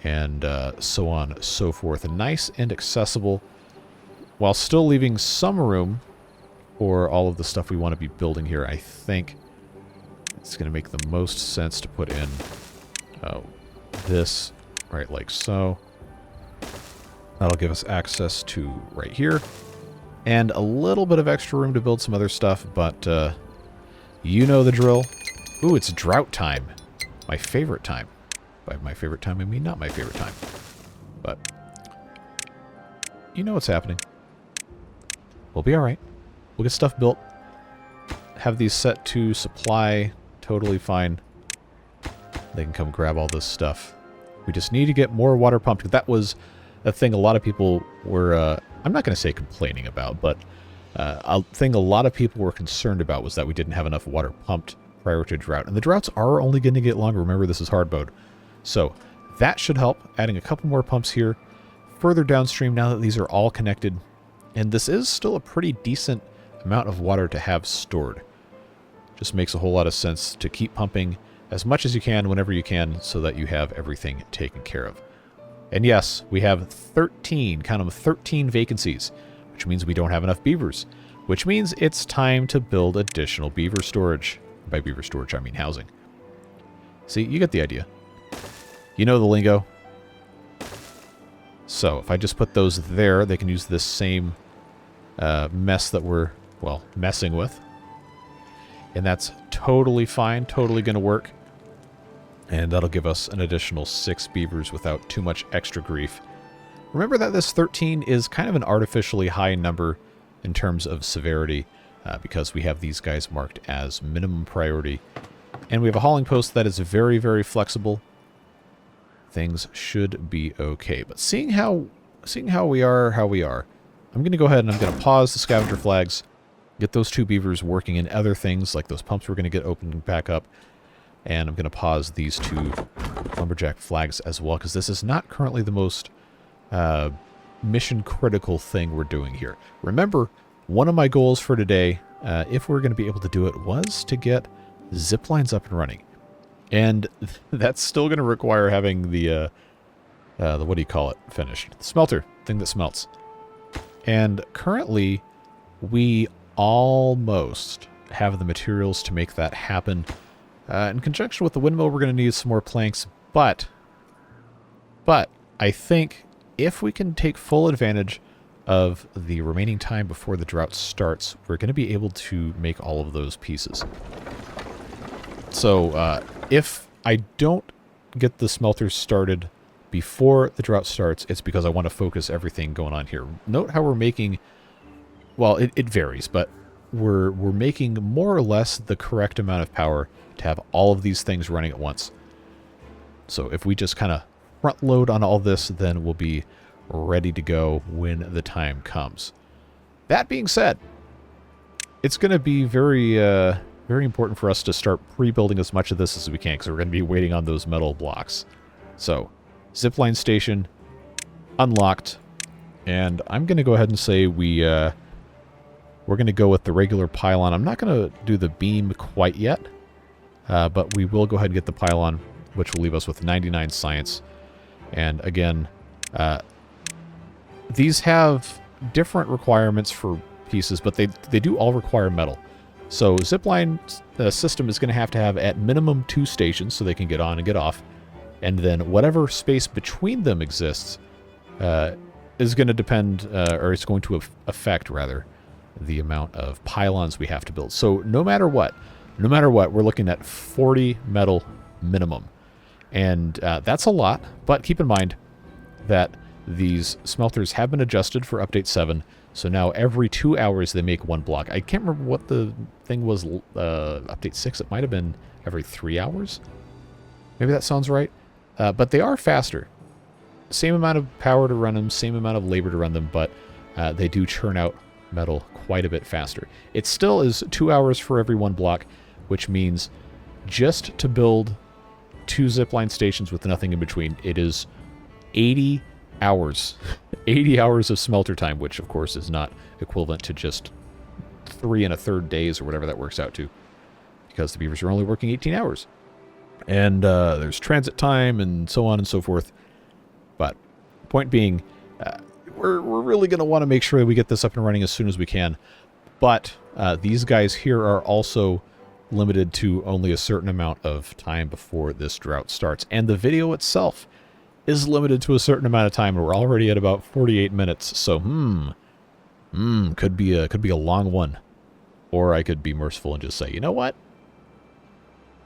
and so on and so forth. And nice and accessible while still leaving some room for all of the stuff we want to be building here. I think it's going to make the most sense to put in this right like so. That'll give us access to right here. And a little bit of extra room to build some other stuff, but you know the drill. Ooh, it's drought time. My favorite time. By my favorite time, I mean not my favorite time. But you know what's happening. We'll be alright. We'll get stuff built. Have these set to supply. Totally fine. They can come grab all this stuff. We just need to get more water pumped. That was a thing a lot of people were, I'm not going to say complaining about, but a thing a lot of people were concerned about was that we didn't have enough water pumped prior to drought. And the droughts are only going to get longer. Remember, this is hard mode. So that should help. Adding a couple more pumps here. Further downstream now that these are all connected. And this is still a pretty decent amount of water to have stored. Just makes a whole lot of sense to keep pumping as much as you can whenever you can so that you have everything taken care of. And yes, we have 13, count them, 13 vacancies, which means we don't have enough beavers, which means it's time to build additional beaver storage. By beaver storage, I mean housing. See, you get the idea. You know the lingo. So if I just put those there, they can use this same mess that we're, well, messing with. And that's totally fine, totally going to work. And that'll give us an additional 6 beavers without too much extra grief. Remember that this 13 is kind of an artificially high number in terms of severity because we have these guys marked as minimum priority. And we have a hauling post that is very, very flexible. Things should be okay. But seeing how we are, I'm going to go ahead and I'm going to pause the scavenger flags, get those 2 beavers working in other things, like those pumps we're going to get opened back up. And I'm going to pause these 2 lumberjack flags as well, because this is not currently the most mission-critical thing we're doing here. Remember, one of my goals for today, if we're going to be able to do it, was to get zip lines up and running. And that's still going to require having the what do you call it, finished. The smelter, thing that smelts. And currently, we almost have the materials to make that happen. In conjunction with the windmill, we're going to need some more planks, but I think if we can take full advantage of the remaining time before the drought starts, we're going to be able to make all of those pieces. So if I don't get the smelters started before the drought starts, it's because I want to focus everything going on here. Note how we're making, well, it varies, but we're making more or less the correct amount of power to have all of these things running at once. So if we just kind of front load on all this, then we'll be ready to go when the time comes. That being said, it's going to be very important for us to start pre-building as much of this as we can, because we're going to be waiting on those metal blocks. So, zipline station unlocked, and I'm going to go ahead and say we're going to go with the regular pylon. I'm not going to do the beam quite yet, but we will go ahead and get the pylon, which will leave us with 99 science. And again, these have different requirements for pieces, but they do all require metal. So zipline system is going to have at minimum 2 stations so they can get on and get off. And then whatever space between them exists is going to depend, or it's going to affect, rather, the amount of pylons we have to build. So no matter what, we're looking at 40 metal minimum. And that's a lot, but keep in mind that these smelters have been adjusted for Update 7, so now every 2 hours they make 1 block. I can't remember what the thing was, Update 6, it might have been every 3 hours? Maybe that sounds right. But they are faster. Same amount of power to run them, same amount of labor to run them, but they do churn out metal quite a bit faster. It still is 2 hours for every 1 block, which means just to build 2 zipline stations with nothing in between, it is 80 hours. 80 hours of smelter time, which of course is not equivalent to just 3 1/3 days or whatever that works out to, because the beavers are only working 18 hours. And there's transit time and so on and so forth. But point being, we're really going to want to make sure that we get this up and running as soon as we can. But these guys here are also limited to only a certain amount of time before this drought starts. And the video itself is limited to a certain amount of time, and we're already at about 48 minutes. So, could be a long one. Or I could be merciful and just say, you know what?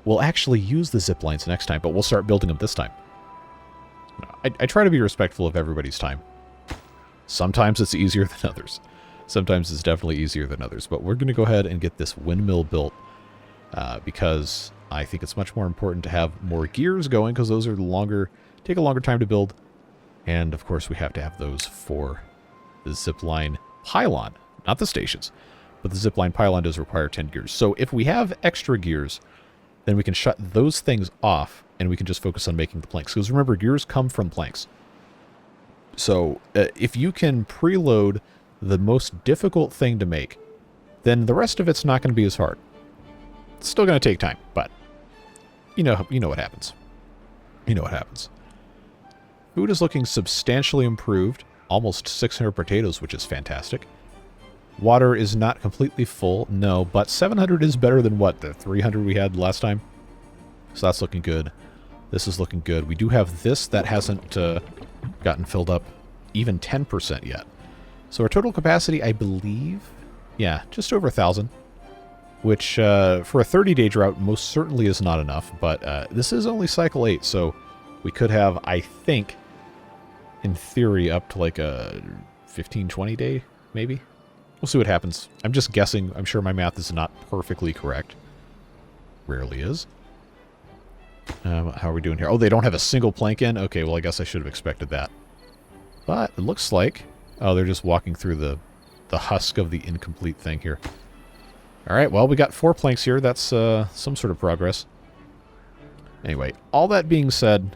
We'll actually use the zip lines next time, but we'll start building them this time. I try to be respectful of everybody's time. Sometimes it's easier than others. Sometimes it's definitely easier than others. But we're going to go ahead and get this windmill built because I think it's much more important to have more gears going, because those are take a longer time to build. And of course we have to have those for the zipline pylon, not the stations. But the zipline pylon does require 10 gears. So if we have extra gears, then we can shut those things off and we can just focus on making the planks. Because remember, gears come from planks. So if you can preload the most difficult thing to make, then the rest of it's not going to be as hard. It's still going to take time, but you know what happens. You know what happens. Food is looking substantially improved. Almost 600 potatoes, which is fantastic. Water is not completely full, no, but 700 is better than what, the 300 we had last time? So that's looking good. This is looking good. We do have this that hasn't gotten filled up even 10% yet. So our total capacity, I believe, yeah, just over 1,000. Which, for a 30-day drought, most certainly is not enough. But this is only cycle 8, so we could have, I think, in theory, up to like a 15, 20 day, maybe. We'll see what happens. I'm just guessing. I'm sure my math is not perfectly correct. Rarely is. How are we doing here? Oh, they don't have a single plank in? Okay, well, I guess I should have expected that. But it looks like... Oh, they're just walking through the husk of the incomplete thing here. Alright, well, we got 4 planks here. That's some sort of progress. Anyway, all that being said,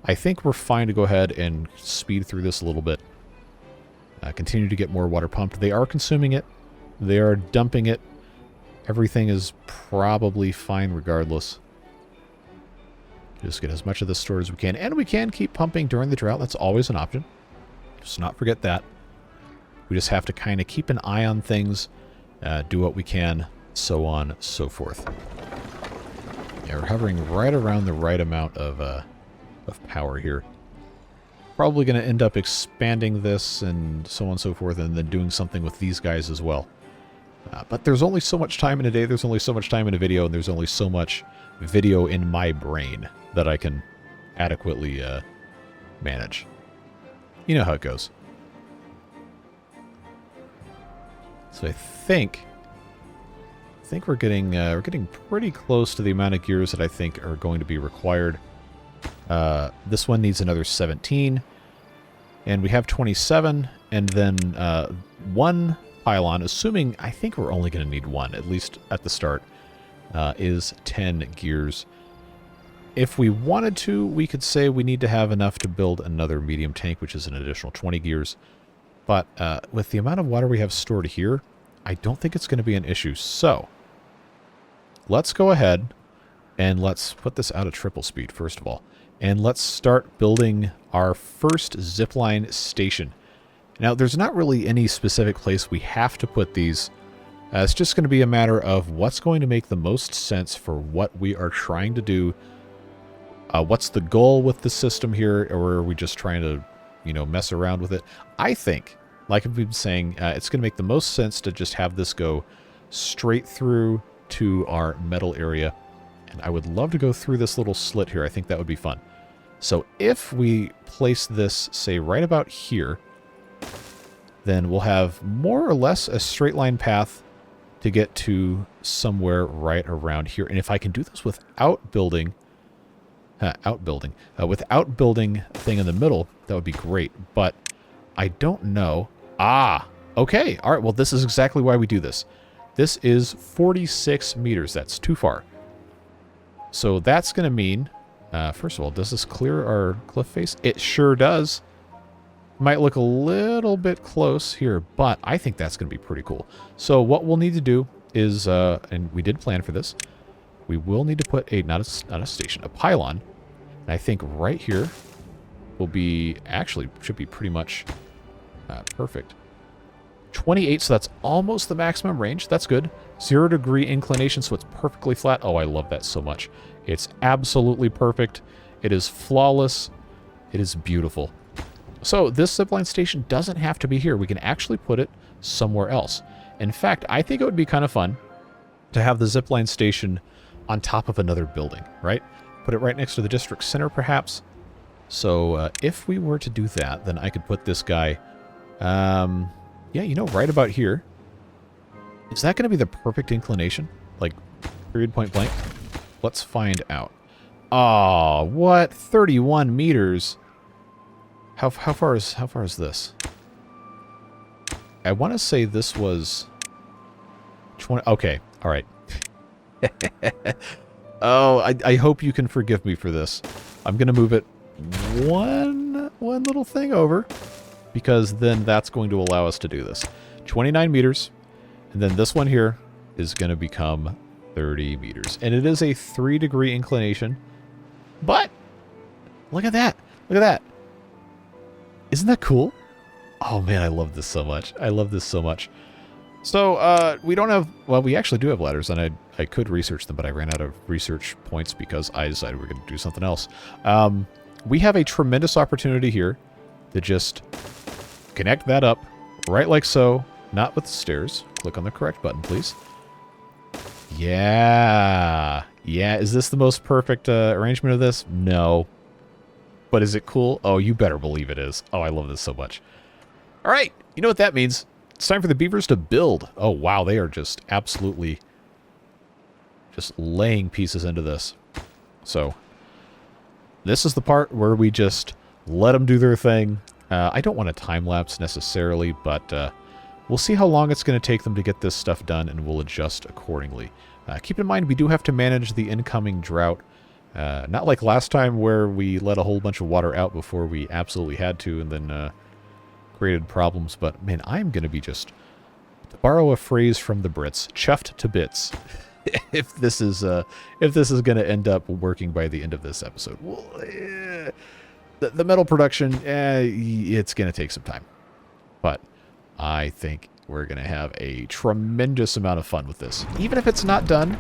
I think we're fine to go ahead and speed through this a little bit. Continue to get more water pumped. They are consuming it. They are dumping it. Everything is probably fine regardless. Just get as much of this stored as we can. And we can keep pumping during the drought. That's always an option. Just not forget that. We just have to kind of keep an eye on things, do what we can, so on, so forth. Yeah, we're hovering right around the right amount of power here. Probably going to end up expanding this and so on and so forth, and then doing something with these guys as well. But there's only so much time in a day, there's only so much time in a video, and there's only so much video in my brain that I can adequately manage. You know how it goes. So I think we're getting pretty close to the amount of gears that I think are going to be required. This one needs another 17, and we have 27, and then 1 pylon, assuming I think we're only going to need 1, at least at the start, is 10 gears. If we wanted to, we could say we need to have enough to build another medium tank, which is an additional 20 gears. But with the amount of water we have stored here, I don't think it's going to be an issue. So let's go ahead and let's put this out of triple speed, first of all. And let's start building our first zipline station. Now, there's not really any specific place we have to put these. It's just going to be a matter of what's going to make the most sense for what we are trying to do. What's the goal with the system here, or are we just trying to, you know, mess around with it? I think, like I've been saying, it's going to make the most sense to just have this go straight through to our metal area. And I would love to go through this little slit here. I think that would be fun. So if we place this, say, right about here, then we'll have more or less a straight line path to get to somewhere right around here. And if I can do this without building... without building a thing in the middle, that would be great. But I don't know. Ah, okay. All right, well, this is exactly why we do this. This is 46 meters. That's too far. So that's going to mean, first of all, does this clear our cliff face? It sure does. Might look a little bit close here, but I think that's going to be pretty cool. So what we'll need to do is, and we did plan for this, we will need to put a, not a station, a pylon. And I think right here will be, actually, should be pretty much perfect. 28, so that's almost the maximum range. That's good. 0 degree inclination, so it's perfectly flat. Oh, I love that so much. It's absolutely perfect. It is flawless. It is beautiful. So this zipline station doesn't have to be here. We can actually put it somewhere else. In fact, I think it would be kind of fun to have the zipline station on top of another building, right? Put it right next to the district center, perhaps. So if we were to do that, then I could put this guy, yeah, you know, right about here. Is that going to be the perfect inclination? Like, period, point blank? Let's find out. Oh, what? 31 meters. How far is this? I want to say this was 20. Okay, all right. Oh, I hope you can forgive me for this. I'm going to move it one little thing over, because then that's going to allow us to do this. 29 meters, and then this one here is going to become 30 meters. And it is a 3 degree inclination, but look at that. Look at that. Isn't that cool? Oh man, I love this so much. I love this so much. So, we don't have... Well, we actually do have ladders, and I could research them, but I ran out of research points because I decided we're going to do something else. We have a tremendous opportunity here to just connect that up right like so, not with the stairs. Click on the correct button, please. Yeah. Yeah, is this the most perfect arrangement of this? No. But is it cool? Oh, you better believe it is. Oh, I love this so much. All right, you know what that means. It's time for the beavers to build. Oh, wow, they are just absolutely just laying pieces into this. So, this is the part where we just let them do their thing. I don't want a time-lapse necessarily, but we'll see how long it's going to take them to get this stuff done, and we'll adjust accordingly. Keep in mind, we do have to manage the incoming drought. Not like last time where we let a whole bunch of water out before we absolutely had to, and then created problems. But, man, I'm going to be just, to borrow a phrase from the Brits, chuffed to bits. if this is going to end up working by the end of this episode. Well, the metal production, it's going to take some time. But I think we're going to have a tremendous amount of fun with this. Even if it's not done,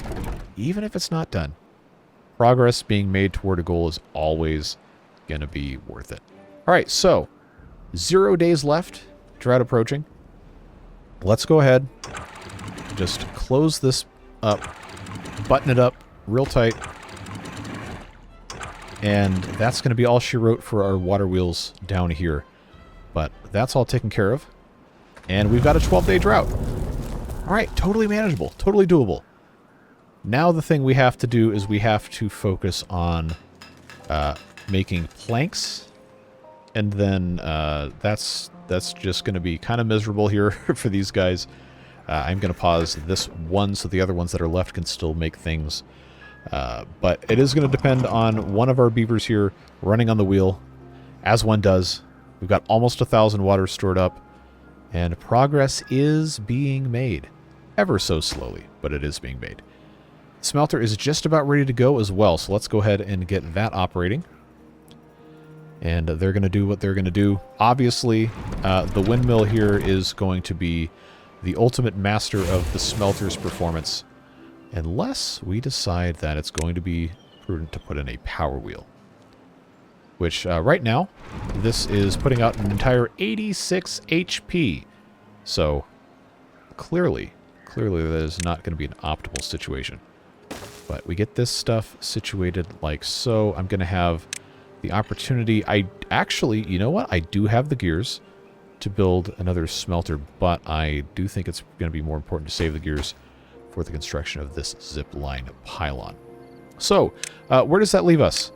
progress being made toward a goal is always going to be worth it. All right, so 0 days left, drought approaching. Let's go ahead, just close this up, button it up real tight, and that's going to be all she wrote for our water wheels down here. But that's all taken care of, and we've got a 12-day drought. All right, totally manageable, totally doable. Now the thing we have to do is we have to focus on making planks, and then that's just going to be kind of miserable here for these guys. I'm going to pause this one so the other ones that are left can still make things. But it is going to depend on one of our beavers here running on the wheel, as one does. We've got almost 1,000 water stored up, and progress is being made. Ever so slowly, but it is being made. The smelter is just about ready to go as well, so let's go ahead and get that operating. And they're going to do what they're going to do. Obviously, the windmill here is going to be the ultimate master of the smelter's performance, unless we decide that it's going to be prudent to put in a power wheel. Which, right now, this is putting out an entire 86 HP. So, clearly that is not going to be an optimal situation. But we get this stuff situated like so. I'm going to have the opportunity. I actually, you know what? I do have the gears to build another smelter, but I do think it's going to be more important to save the gears for the construction of this zipline pylon. So, where does that leave us?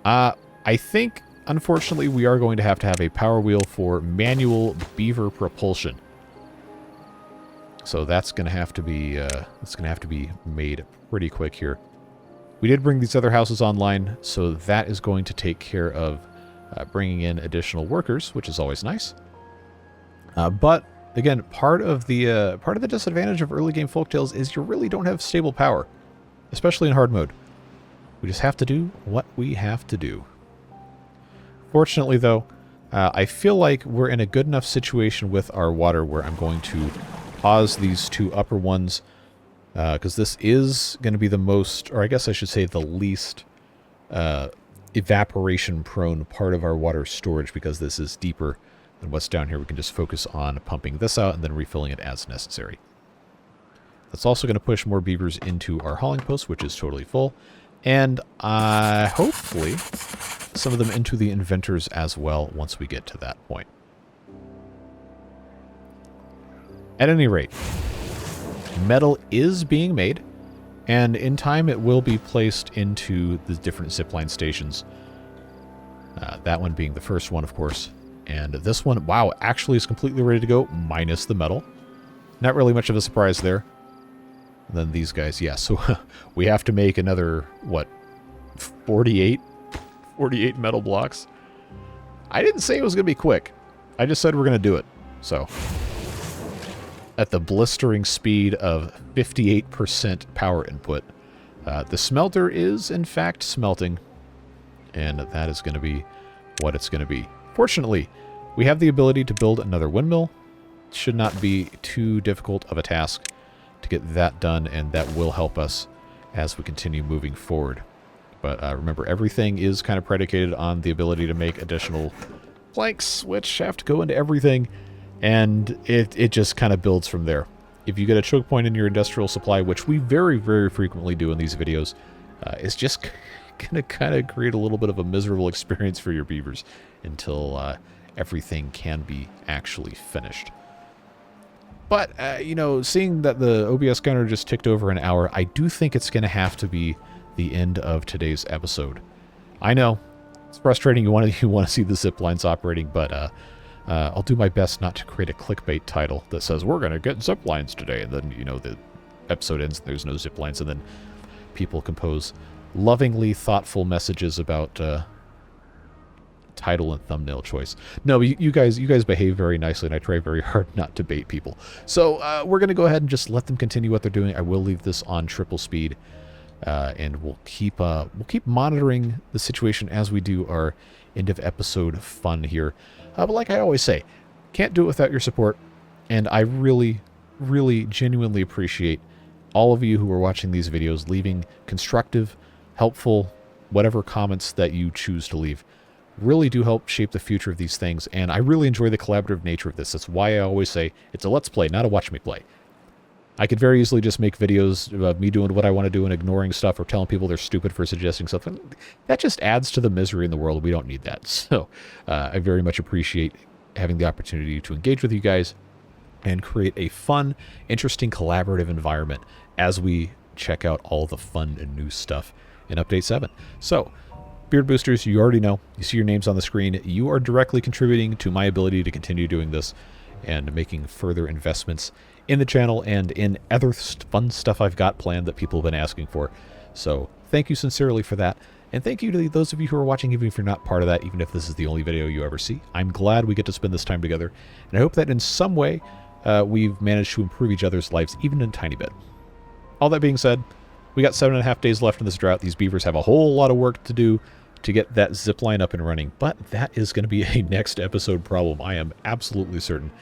I think, unfortunately, we are going to have a power wheel for manual beaver propulsion. So that's going to have to be made pretty quick here. We did bring these other houses online, so that is going to take care of bringing in additional workers, which is always nice. But again, part of the disadvantage of early game Folktales is you really don't have stable power, especially in hard mode. We just have to do what we have to do. Fortunately, though, I feel like we're in a good enough situation with our water where I'm going to pause these two upper ones, because this is going to be the most, or I guess I should say the least evaporation-prone part of our water storage, because this is deeper than what's down here. We can just focus on pumping this out and then refilling it as necessary. That's also going to push more beavers into our hauling post, which is totally full. And hopefully some of them into the inventors as well once we get to that point. At any rate, metal is being made, and in time it will be placed into the different zipline stations. That one being the first one, of course. And this one, wow, actually is completely ready to go, minus the metal. Not really much of a surprise there. And then these guys, yeah, so we have to make another, what, 48 metal blocks? I didn't say it was going to be quick. I just said we're going to do it. So, at the blistering speed of 58% power input, the smelter is, in fact, smelting. And that is going to be what it's going to be. Fortunately, we have the ability to build another windmill. should not be too difficult of a task to get that done, and that will help us as we continue moving forward. But remember, everything is kind of predicated on the ability to make additional planks, which have to go into everything, and it just kind of builds from there. If you get a choke point in your industrial supply, which we very, very frequently do in these videos, it's just going to kind of create a little bit of a miserable experience for your beavers until everything can be actually finished. But, you know, seeing that the OBS counter just ticked over an hour, I do think it's going to have to be the end of today's episode. I know, it's frustrating. You want to see the zip lines operating, but I'll do my best not to create a clickbait title that says, we're going to get zip lines today, and then, you know, the episode ends and there's no zip lines, and then people compose lovingly thoughtful messages about title and thumbnail choice. No, you guys behave very nicely, and I try very hard not to bait people. So we're going to go ahead and just let them continue what they're doing. I will leave this on triple speed, and we'll keep monitoring the situation as we do our end of episode fun here. But like I always say, can't do it without your support, and I really, really genuinely appreciate all of you who are watching these videos, leaving constructive, helpful, whatever comments that you choose to leave. Really do help shape the future of these things, and I really enjoy the collaborative nature of this. That's why I always say it's a let's play, not a watch me play. I could very easily just make videos of me doing what I want to do and ignoring stuff or telling people they're stupid for suggesting stuff. And that just adds to the misery in the world. We don't need that. So I very much appreciate having the opportunity to engage with you guys and create a fun, interesting, collaborative environment as we check out all the fun and new stuff in Update 7. So, Beard Boosters, you already know. You see your names on the screen. You are directly contributing to my ability to continue doing this and making further investments in the channel and in other fun stuff I've got planned that people have been asking for. So thank you sincerely for that. And thank you to those of you who are watching, even if you're not part of that, even if this is the only video you ever see. I'm glad we get to spend this time together. And I hope that in some way we've managed to improve each other's lives, even in a tiny bit. All that being said, we got 7.5 days left in this drought. These beavers have a whole lot of work to do to get that zip line up and running, but that is going to be a next episode problem. I am absolutely certain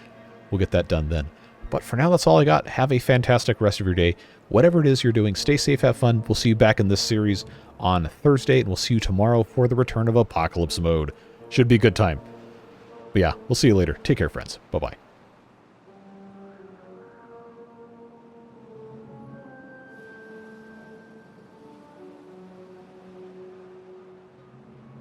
we'll get that done then. But for now, that's all I got. Have a fantastic rest of your day. Whatever it is you're doing, stay safe, have fun. We'll see you back in this series on Thursday, and we'll see you tomorrow for the return of Apocalypse Mode. Should be a good time. But yeah, we'll see you later. Take care, friends. Bye-bye.